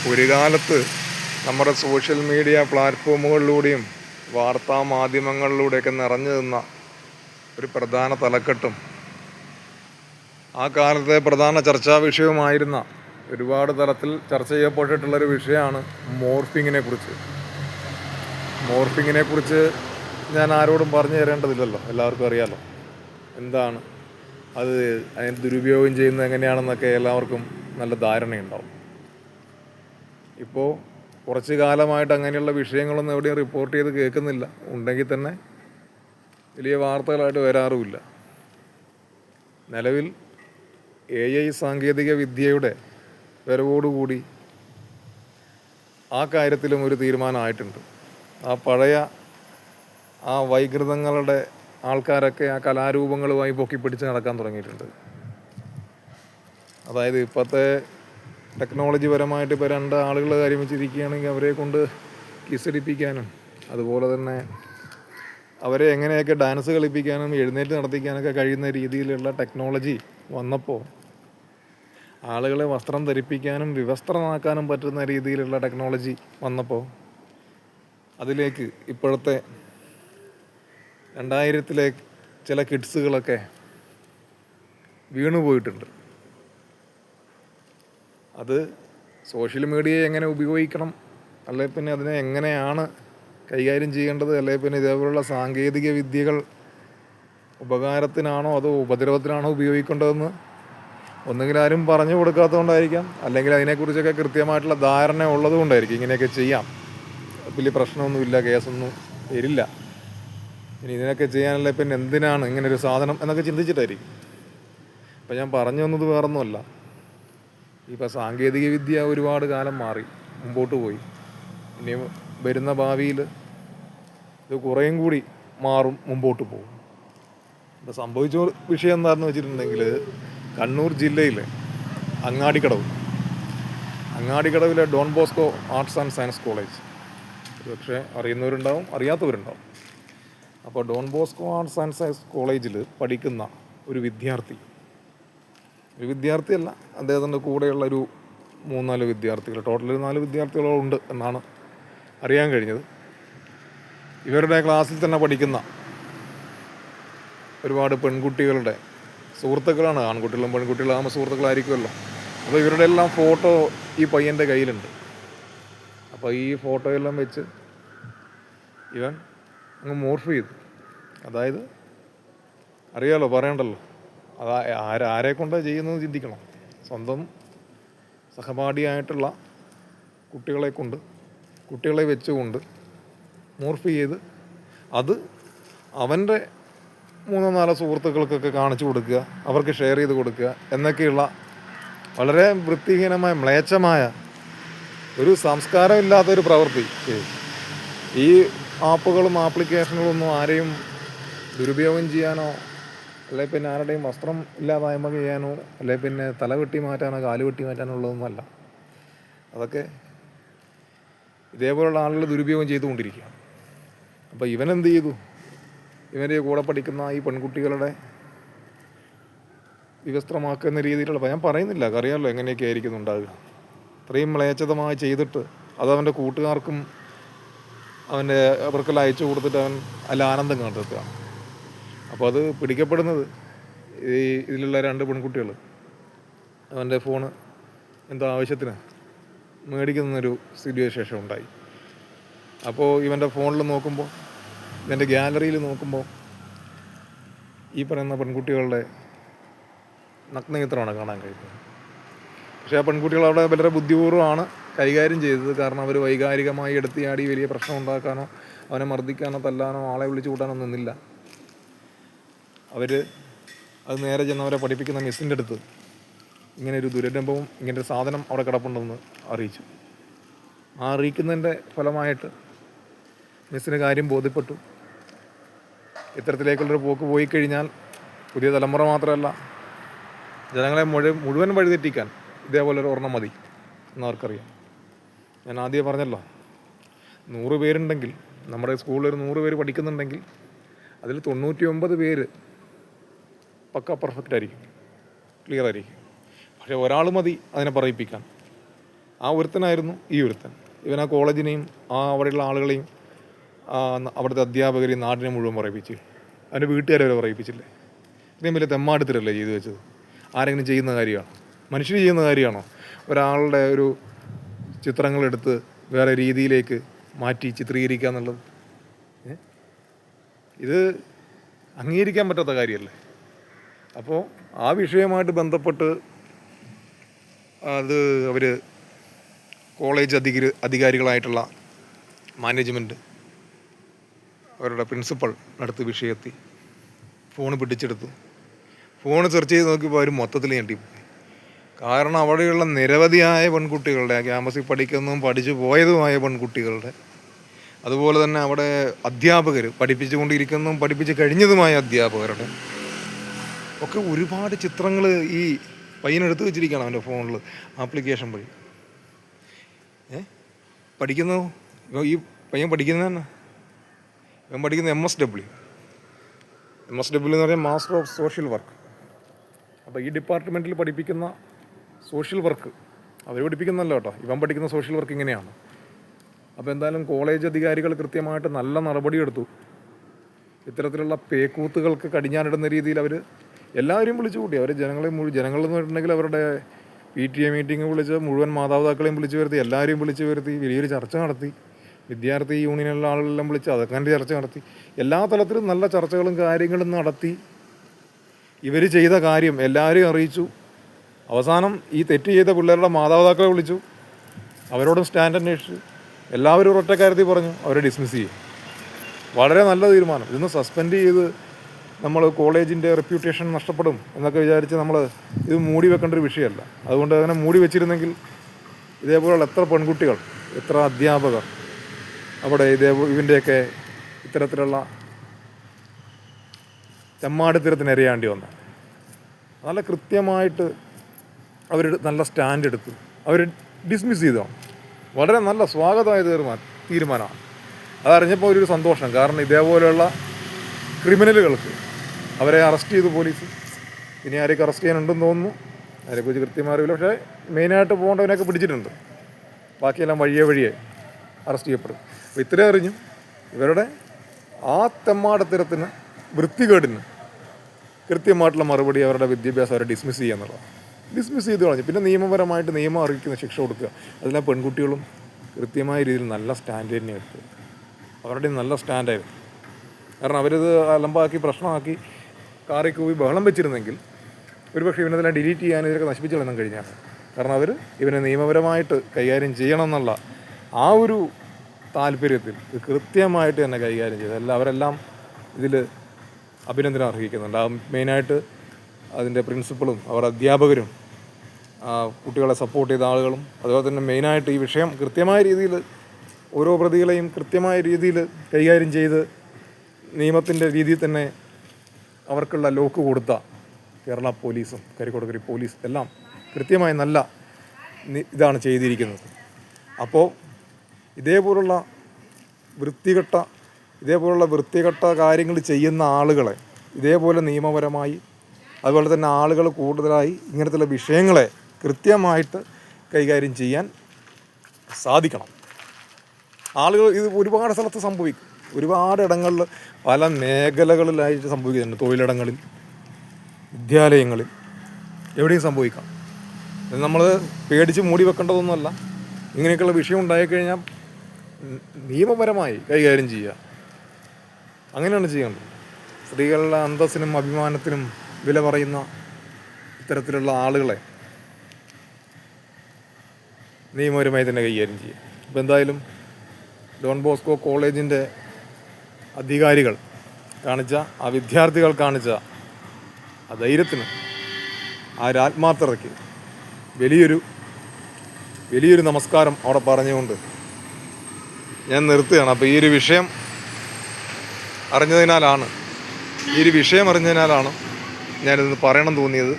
ഒരു കാലത്ത് നമ്മുടെ സോഷ്യൽ മീഡിയ പ്ലാറ്റ്ഫോമുകളിലൂടെയും വാർത്താ മാധ്യമങ്ങളിലൂടെയൊക്കെ നിറഞ്ഞു നിന്ന ഒരു പ്രധാന തലക്കെട്ടും ആ കാലത്തെ പ്രധാന ചർച്ചാ വിഷയവുമായിരുന്ന ഒരുപാട് തലത്തിൽ ചർച്ച ചെയ്യപ്പെട്ടിട്ടുള്ളൊരു വിഷയമാണ് മോർഫിങ്ങിനെ കുറിച്ച് ഞാൻ ആരോടും പറഞ്ഞു തരേണ്ടതില്ലല്ലോ, എല്ലാവർക്കും അറിയാമല്ലോ എന്താണ് അത്, അതിന് ദുരുപയോഗം ചെയ്യുന്നത് എങ്ങനെയാണെന്നൊക്കെ എല്ലാവർക്കും നല്ല ധാരണയുണ്ടാവും. ഇപ്പോൾ കുറച്ച് കാലമായിട്ട് അങ്ങനെയുള്ള വിഷയങ്ങളൊന്നും എവിടെയും റിപ്പോർട്ട് ചെയ്ത് കേൾക്കുന്നില്ല. ഉണ്ടെങ്കിൽ തന്നെ വലിയ വാർത്തകളായിട്ട് വരാറുമില്ല. നിലവിൽ AI സാങ്കേതിക വിദ്യയുടെ വരവോടുകൂടി ആ കാര്യത്തിലും ഒരു തീരുമാനമായിട്ടുണ്ട്. ആ പഴയ വൈകൃതങ്ങളുടെ ആൾക്കാരൊക്കെ ആ കലാരൂപങ്ങളുമായി പൊക്കിപ്പിടിച്ച് നടക്കാൻ തുടങ്ങിയിട്ടുണ്ട്. അതായത് ഇപ്പോഴത്തെ ടെക്നോളജി പരമായിട്ട് ഇപ്പോൾ രണ്ട് ആളുകൾ കാര്യം വെച്ചിരിക്കുകയാണെങ്കിൽ അവരെ കൊണ്ട് കിസ്സടിപ്പിക്കാനും അതുപോലെ തന്നെ അവരെ എങ്ങനെയൊക്കെ ഡാൻസ് കളിപ്പിക്കാനും എഴുന്നേറ്റ് നടത്തിക്കാനൊക്കെ കഴിയുന്ന രീതിയിലുള്ള ടെക്നോളജി വന്നപ്പോൾ, ആളുകളെ വസ്ത്രം ധരിപ്പിക്കാനും വിവസ്ത്രമാക്കാനും പറ്റുന്ന രീതിയിലുള്ള ടെക്നോളജി വന്നപ്പോൾ അതിലേക്ക് ഇപ്പോഴത്തെ 2000-ലെ ചില കിഡ്സുകളൊക്കെ വീണുപോയിട്ടുണ്ട്. അത് സോഷ്യൽ മീഡിയയെ എങ്ങനെ ഉപയോഗിക്കണം, അല്ലെങ്കിൽ പിന്നെ അതിനെ എങ്ങനെയാണ് കൈകാര്യം ചെയ്യേണ്ടത്, അല്ലെങ്കിൽ പിന്നെ ഇതേപോലുള്ള സാങ്കേതിക വിദ്യകൾ ഉപകാരത്തിനാണോ അതോ ഉപദ്രവത്തിനാണോ ഉപയോഗിക്കേണ്ടതെന്ന് ഒന്നുകിൽ ആരും പറഞ്ഞു കൊടുക്കാത്തതുകൊണ്ടായിരിക്കാം, അല്ലെങ്കിൽ അതിനെക്കുറിച്ചൊക്കെ കൃത്യമായിട്ടുള്ള ധാരണ ഉള്ളതുകൊണ്ടായിരിക്കും. ഇങ്ങനെയൊക്കെ ചെയ്യാം, വലിയ പ്രശ്നമൊന്നുമില്ല, കേസൊന്നും വരില്ല, ഇനി ഇതിനൊക്കെ ചെയ്യാനല്ലേ പിന്നെ എന്തിനാണ് ഇങ്ങനൊരു സാധനം എന്നൊക്കെ ചിന്തിച്ചിട്ടായിരിക്കും. അപ്പം ഞാൻ പറഞ്ഞു വന്നത് വേറൊന്നുമല്ല, ഇപ്പോൾ സാങ്കേതിക വിദ്യ ഒരുപാട് കാലം മാറി മുമ്പോട്ട് പോയി. ഇനി വരുന്ന ഭാവിയിൽ ഇത് കുറേയും കൂടി മാറും, മുമ്പോട്ട് പോകും. ഇപ്പോൾ സംഭവിച്ച വിഷയം എന്താണെന്ന് വെച്ചിട്ടുണ്ടെങ്കിൽ, കണ്ണൂർ ജില്ലയിലെ അങ്ങാടിക്കടവിലെ Don Bosco arts and science college, പക്ഷേ അറിയുന്നവരുണ്ടാവും, അറിയാത്തവരുണ്ടാവും. അപ്പോൾ Don Bosco arts and science കോളേജിൽ പഠിക്കുന്ന ഒരു വിദ്യാർത്ഥിയല്ല, അദ്ദേഹത്തിൻ്റെ കൂടെയുള്ള ഒരു 3-4 വിദ്യാർത്ഥികൾ, ടോട്ടൽ 4 വിദ്യാർത്ഥികളുണ്ട് എന്നാണ് അറിയാൻ കഴിഞ്ഞത്. ഇവരുടെ ക്ലാസ്സിൽ തന്നെ പഠിക്കുന്ന ഒരുപാട് പെൺകുട്ടികളുടെ സുഹൃത്തുക്കളാണ്. ആൺകുട്ടികളും പെൺകുട്ടികളാകുമ്പോൾ സുഹൃത്തുക്കളായിരിക്കുമല്ലോ. അപ്പോൾ ഇവരുടെ എല്ലാം ഫോട്ടോ ഈ പയ്യൻ്റെ കയ്യിലുണ്ട്. അപ്പോൾ ഈ ഫോട്ടോയെല്ലാം വെച്ച് ഇവൻ അങ്ങ് മോർഫ് ചെയ്തു. അതായത് അറിയാമല്ലോ, പറയണ്ടല്ലോ, ആരെ കൊണ്ടാണ് ചെയ്യുന്നത് ചിന്തിക്കണം. സ്വന്തം സഹപാഠിയായിട്ടുള്ള കുട്ടികളെ വെച്ചുകൊണ്ട് മോർഫ് ചെയ്ത് അത് അവൻ്റെ 3-4 സുഹൃത്തുക്കൾക്കൊക്കെ കാണിച്ചു കൊടുക്കുക, അവർക്ക് ഷെയർ ചെയ്ത് കൊടുക്കുക എന്നൊക്കെയുള്ള വളരെ വൃത്തിഹീനമായ മ്ലേച്ഛമായ ഒരു സംസ്കാരമില്ലാത്തൊരു പ്രവൃത്തി. ഈ ആപ്പുകളും ആപ്ലിക്കേഷനുകളൊന്നും ആരെയും ദുരുപയോഗം ചെയ്യാനോ, അല്ലെങ്കിൽ പിന്നെ ആരുടെയും വസ്ത്രം ഇല്ലാതായ്മ ചെയ്യാനോ, അല്ലെങ്കിൽ പിന്നെ തല വെട്ടി മാറ്റാനോ കാല് വെട്ടി മാറ്റാനോ ഉള്ളതൊന്നുമല്ല. അതൊക്കെ ഇതേപോലുള്ള ആളുകൾ ദുരുപയോഗം ചെയ്തുകൊണ്ടിരിക്കുകയാണ്. അപ്പോൾ ഇവനെന്ത് ചെയ്തു? ഇവൻ്റെ കൂടെ പഠിക്കുന്ന ഈ പെൺകുട്ടികളുടെ വിവസ്ത്രമാക്കുന്ന രീതിയിലുള്ള, ഞാൻ പറയുന്നില്ല, അറിയാമല്ലോ എങ്ങനെയൊക്കെ ആയിരിക്കും ഉണ്ടാകുക. ഇത്രയും മ്ലേച്ഛതമായി ചെയ്തിട്ട് അത് അവൻ്റെ കൂട്ടുകാർക്കും അവർക്കെല്ലാം അയച്ചു കൊടുത്തിട്ട് അവൻ അതിൽ ആനന്ദം കണ്ടെത്തുകയാണ്. അപ്പോൾ അത് പിടിക്കപ്പെടുന്നത് ഇതിലുള്ള 2 പെൺകുട്ടികൾ അവൻ്റെ ഫോണ് എന്തോ ആവശ്യത്തിന് മേടിക്കുന്നൊരു സിറ്റുവേഷൻ ഉണ്ടായി. അപ്പോൾ ഇവൻ്റെ ഫോണിൽ നോക്കുമ്പോൾ, ഇവൻ്റെ ഗ്യാലറിയിൽ നോക്കുമ്പോൾ ഈ പറയുന്ന പെൺകുട്ടികളുടെ നഗ്നചിത്രമാണ് കാണാൻ കഴിയുന്നത്. പക്ഷേ ആ പെൺകുട്ടികൾ അവിടെ വളരെ ബുദ്ധിപൂർവ്വമാണ് കൈകാര്യം ചെയ്തത്. കാരണം അവർ വൈകാരികമായി എടുത്തിയാടി വലിയ പ്രശ്നം ഉണ്ടാക്കാനോ അവനെ മർദ്ദിക്കാനോ തല്ലാനോ ആളെ വിളിച്ചു കൂട്ടാനോ നിന്നില്ല. അത് നേരെ ചെന്ന് അവരെ പഠിപ്പിക്കുന്ന മിസ്സിൻ്റെ അടുത്ത് ഇങ്ങനെയൊരു ദുരനുഭവം, ഇങ്ങനൊരു സാധനം അവിടെ കിടപ്പുണ്ടെന്ന് അറിയിച്ചു. അറിയിക്കുന്നതിൻ്റെ ഫലമായിട്ട് മിസ്സിന് കാര്യം ബോധ്യപ്പെട്ടു. ഇത്തരത്തിലേക്കുള്ളൊരു പോക്ക് പോയി കഴിഞ്ഞാൽ പുതിയ തലമുറ മാത്രമല്ല, ജനങ്ങളെ മുഴുവൻ വഴിതെറ്റിക്കാൻ ഇതേപോലൊരു ഒരെണ്ണം മതി എന്നവർക്കറിയാം. ഞാൻ ആദ്യം പറഞ്ഞല്ലോ, 100 പേരുണ്ടെങ്കിൽ, നമ്മുടെ സ്കൂളിൽ ഒരു 100 പേര് പഠിക്കുന്നുണ്ടെങ്കിൽ അതിൽ 99 പേര് പക്ക പെർഫെക്റ്റ് ആയിരിക്കും, ക്ലിയർ ആയിരിക്കും. പക്ഷേ ഒരാൾ മതി അതിനെ പറയിപ്പിക്കാൻ. ആ ഒരുത്തനായിരുന്നു ഈ ഒരുത്തൻ. ഇവൻ ആ കോളേജിനെയും അവിടെയുള്ള ആളുകളെയും അവിടുത്തെ അധ്യാപകരെയും നാടിനെ മുഴുവൻ പറയിപ്പിച്ച്, അവൻ്റെ വീട്ടുകാരെ വരെ പറയിപ്പിച്ചില്ലേ? ഇത്രയും വലിയ തെമ്മാടിത്തരല്ലേ ചെയ്തു വെച്ചത്? ആരെങ്കിലും ചെയ്യുന്ന കാര്യമാണോ? മനുഷ്യർ ചെയ്യുന്ന കാര്യമാണോ ഒരാളുടെ ഒരു ചിത്രങ്ങളെടുത്ത് വേറെ രീതിയിലേക്ക് മാറ്റി ചിത്രീകരിക്കുക എന്നുള്ളത്? ഇത് അംഗീകരിക്കാൻ പറ്റാത്ത കാര്യമല്ലേ? അപ്പോൾ ആ വിഷയമായിട്ട് ബന്ധപ്പെട്ട് അത് അവർ കോളേജ് അധികാരികളായിട്ടുള്ള മാനേജ്മെൻറ്റ്, അവരുടെ പ്രിൻസിപ്പൾ അടുത്ത് വിഷയത്തി ഫോൺ പിടിച്ചെടുത്തു. ഫോൺ സെർച്ച് ചെയ്ത് നോക്കിയപ്പോൾ അവർ മൊത്തത്തിൽ ഞെട്ടിപ്പോയി. കാരണം അവിടെയുള്ള നിരവധിയായ പെൺകുട്ടികളുടെ, ആ ക്യാമ്പസിൽ പഠിക്കുന്നതും പഠിച്ചു പോയതുമായ പെൺകുട്ടികളുടെ, അതുപോലെ തന്നെ അവിടെ അധ്യാപകർ, പഠിപ്പിച്ചുകൊണ്ടിരിക്കുന്നതും പഠിപ്പിച്ച് കഴിഞ്ഞതുമായ അധ്യാപകരുടെ ഒക്കെ ഒരുപാട് ചിത്രങ്ങൾ ഈ പയ്യനെടുത്ത് വെച്ചിരിക്കുകയാണ് അവൻ്റെ ഫോണിൽ ആപ്ലിക്കേഷൻ വഴി. പഠിക്കുന്നു ഈ പയ്യൻ പഠിക്കുന്നത് തന്നെ, ഇവൻ പഠിക്കുന്ന MSW എന്ന് പറഞ്ഞാൽ മാസ്റ്റർ ഓഫ് സോഷ്യൽ വർക്ക്. അപ്പോൾ ഈ ഡിപ്പാർട്ട്മെൻറ്റിൽ പഠിപ്പിക്കുന്ന സോഷ്യൽ വർക്ക് അവർ പഠിപ്പിക്കുന്നല്ലോ കേട്ടോ. ഇവൻ പഠിക്കുന്ന സോഷ്യൽ വർക്ക് ഇങ്ങനെയാണ്. അപ്പോൾ എന്തായാലും കോളേജ് അധികാരികൾ കൃത്യമായിട്ട് നല്ല നടപടിയെടുത്തു. ഇത്തരത്തിലുള്ള പേക്കൂത്തുകൾക്ക് കടിഞ്ഞാനിടുന്ന രീതിയിൽ അവർ എല്ലാവരെയും വിളിച്ചു കൂട്ടി. അവർ ജനങ്ങളെന്ന് പറഞ്ഞിട്ടുണ്ടെങ്കിൽ അവരുടെ PTA മീറ്റിംഗ് വിളിച്ച് മുഴുവൻ മാതാപിതാക്കളെയും വിളിച്ചു വരുത്തി, എല്ലാവരെയും വിളിച്ചു വരുത്തി, വലിയൊരു ചർച്ച നടത്തി. വിദ്യാർത്ഥി യൂണിയനിലുള്ള ആളെല്ലാം വിളിച്ച് അതൊക്കെ ചർച്ച നടത്തി. എല്ലാ തലത്തിലും നല്ല ചർച്ചകളും കാര്യങ്ങളും നടത്തി. ഇവർ ചെയ്ത കാര്യം എല്ലാവരെയും അറിയിച്ചു. അവസാനം ഈ തെറ്റ് ചെയ്ത പിള്ളേരുടെ മാതാപിതാക്കളെ വിളിച്ചു, അവരോടും സ്റ്റാൻഡ് അന്വേഷിച്ചു. എല്ലാവരും ഒരൊറ്റ കാര്യത്തിൽ പറഞ്ഞു, അവരെ ഡിസ്മിസ് ചെയ്യും. വളരെ നല്ല തീരുമാനം. ഇതൊന്ന് സസ്പെൻഡ് ചെയ്ത് നമ്മൾ കോളേജിൻ്റെ റെപ്യൂട്ടേഷൻ നഷ്ടപ്പെടും എന്നൊക്കെ വിചാരിച്ച് നമ്മൾ ഇത് മൂടി വെക്കേണ്ട ഒരു വിഷയമല്ല. അതുകൊണ്ട് അങ്ങനെ മൂടി വെച്ചിരുന്നെങ്കിൽ ഇതേപോലുള്ള എത്ര പെൺകുട്ടികൾ, എത്ര അധ്യാപകർ അവിടെ ഇവൻ്റെയൊക്കെ ഇത്തരത്തിലുള്ള തെമ്മാടിത്തരത്തിന് ഇരയാണ്ടി വന്ന. നല്ല കൃത്യമായിട്ട് അവർ നല്ല സ്റ്റാൻഡ് എടുത്തു, അവർ ഡിസ്മിസ് ചെയ്തതാണ്. വളരെ നല്ല സ്വാഗതമായ തീരുമാനമാണ്. അതറിഞ്ഞപ്പോൾ ഒരു സന്തോഷം. കാരണം ഇതേപോലെയുള്ള ക്രിമിനലുകൾക്ക് അവരെ അറസ്റ്റ് ചെയ്തു പോലീസ്. ഇനി ആരെയൊക്കെ അറസ്റ്റ് ചെയ്യാനുണ്ടെന്ന് തോന്നുന്നു, അതിനെക്കുറിച്ച് കൃത്യമായി അറിയില്ല. പക്ഷേ മെയിനായിട്ട് പോകേണ്ടവനൊക്കെ പിടിച്ചിട്ടുണ്ട്. ബാക്കിയെല്ലാം വഴിയെ അറസ്റ്റ് ചെയ്യപ്പെടും. അപ്പോൾ ഇത്രയും അറിഞ്ഞു ഇവരുടെ ആ തെമ്മാടത്തരത്തിന്, വൃത്തികേടിന് കൃത്യമായിട്ടുള്ള മറുപടി അവരുടെ വിദ്യാഭ്യാസം അവരെ ഡിസ്മിസ് ചെയ്യുക എന്നുള്ളതാണ്. ഡിസ്മിസ് ചെയ്ത് കളഞ്ഞു. പിന്നെ നിയമപരമായിട്ട് നിയമം അറിയിക്കുന്ന ശിക്ഷ കൊടുക്കുക. അതിലെ പെൺകുട്ടികളും കൃത്യമായ രീതിയിൽ നല്ല സ്റ്റാൻഡ് തന്നെ എടുത്തു. അവരുടെ നല്ല സ്റ്റാൻഡായിരുന്നു. കാരണം അവരിത് അലമ്പാക്കി പ്രശ്നമാക്കി കാറി കൂവി ബഹളം വെച്ചിരുന്നെങ്കിൽ ഒരുപക്ഷെ ഇവനെല്ലാം ഡിലീറ്റ് ചെയ്യാൻ ഇതൊക്കെ നശിപ്പിച്ച് കളയാൻ കഴിഞ്ഞാണ്. കാരണം അവർ ഇവനെ നിയമപരമായിട്ട് കൈകാര്യം ചെയ്യണം എന്നുള്ള ആ ഒരു താല്പര്യത്തിൽ ഇത് കൃത്യമായിട്ട് തന്നെ കൈകാര്യം ചെയ്തു. അവരെല്ലാം ഇതിൽ അഭിനന്ദനം അർഹിക്കുന്നുണ്ട്. മെയിനായിട്ട് അതിൻ്റെ പ്രിൻസിപ്പളും അവർ അധ്യാപകരും കുട്ടികളെ സപ്പോർട്ട് ചെയ്ത ആളുകളും, അതുപോലെ തന്നെ മെയിനായിട്ട് ഈ വിഷയം കൃത്യമായ രീതിയിൽ ഓരോ പ്രതികളെയും കൃത്യമായ രീതിയിൽ കൈകാര്യം ചെയ്ത് നിയമത്തിൻ്റെ രീതിയിൽ തന്നെ അവർക്കുള്ള ലോക്ക് കൊടുത്ത കേരള പോലീസും കരിക്കോട് പോലീസ് എല്ലാം കൃത്യമായി നല്ല ഇതാണ് ചെയ്തിരിക്കുന്നത്. അപ്പോൾ ഇതേപോലുള്ള വൃത്തികെട്ട കാര്യങ്ങൾ ചെയ്യുന്ന ആളുകളെ ഇതേപോലെ നിയമപരമായി, അതുപോലെ തന്നെ ആളുകൾ കൂടുതലായി ഇങ്ങനത്തുള്ള വിഷയങ്ങളെ കൃത്യമായിട്ട് കൈകാര്യം ചെയ്യാൻ സാധിക്കണം. ആളുകൾ ഇത് ഒരുപാട് സ്ഥലത്ത് സംഭവിക്കും. ഒരുപാട് ഇടങ്ങളിൽ പല മേഖലകളിലായിട്ട് സംഭവിക്കുന്നുണ്ട്. തൊഴിലിടങ്ങളിൽ, വിദ്യാലയങ്ങളിൽ, എവിടെയും സംഭവിക്കാം. നമ്മൾ പേടിച്ച് മൂടി വെക്കേണ്ടതൊന്നുമല്ല. ഇങ്ങനെയൊക്കെയുള്ള വിഷയം ഉണ്ടായിക്കഴിഞ്ഞാൽ നിയമപരമായി കൈകാര്യം ചെയ്യുക, അങ്ങനെയാണ് ചെയ്യേണ്ടത്. സ്ത്രീകളുടെ അന്തസ്സിനും അഭിമാനത്തിനും വില പറയുന്ന ഇത്തരത്തിലുള്ള ആളുകളെ നിയമപരമായി തന്നെ കൈകാര്യം ചെയ്യുക. അപ്പോൾ എന്തായാലും ഡോൺ ബോസ്കോ കോളേജിൻ്റെ അധികാരികൾ കാണിച്ച, ആ വിദ്യാർത്ഥികൾ കാണിച്ച ആ ധൈര്യത്തിന്, ആ ഒരു ആത്മാർത്ഥതയ്ക്ക് വലിയൊരു നമസ്കാരം അവിടെ പറഞ്ഞുകൊണ്ട് ഞാൻ നിർത്തുകയാണ്. അപ്പോൾ ഈ ഒരു വിഷയം അറിഞ്ഞതിനാലാണ് ഞാനിതൊന്ന് പറയണം തോന്നിയത്.